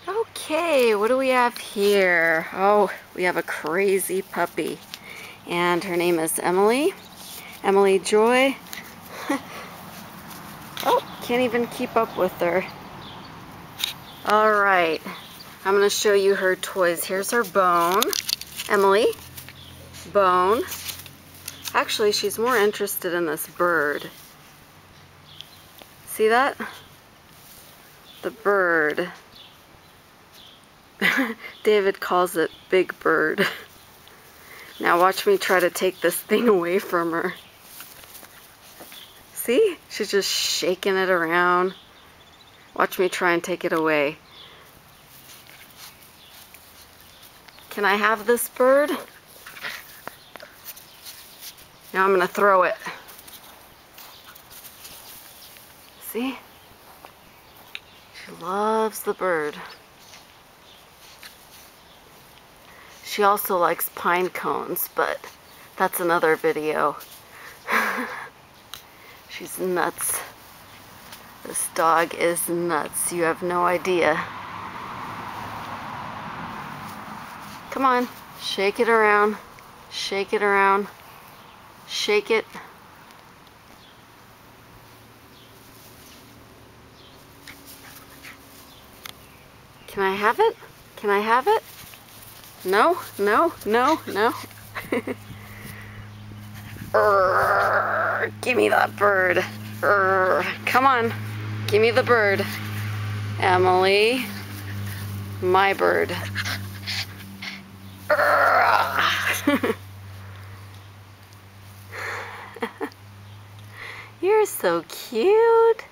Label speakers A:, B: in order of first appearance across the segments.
A: Okay, what do we have here? Oh, we have a crazy puppy. And her name is Emily. Emily Joy. Oh, can't even keep up with her. Alright, I'm going to show you her toys. Here's her Bone. Emily. Bone. Actually, she's more interested in this bird. See that? The bird. David calls it Big Bird. Now watch me try to take this thing away from her. See? She's just shaking it around. Watch me try and take it away. Can I have this bird? Now I'm going to throw it. See? She loves the bird. She also likes pine cones, but that's another video. She's nuts. This dog is nuts. You have no idea. Come on, shake it around. Shake it around. Shake it. Can I have it? Can I have it? No, no, no, no. Give me that bird. Come on, give me the bird. Emily, my bird. You're so cute.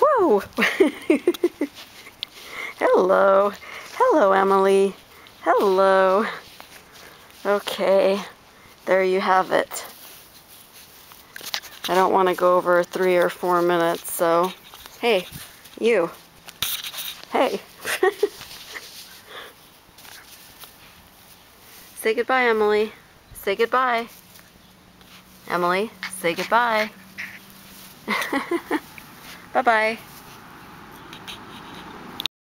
A: Whoa! Hello. Hello, Emily. Hello. Okay, there you have it. I don't want to go over 3 or 4 minutes, so hey, you. Hey. Say goodbye, Emily. Say goodbye. Emily, say goodbye. Bye-bye.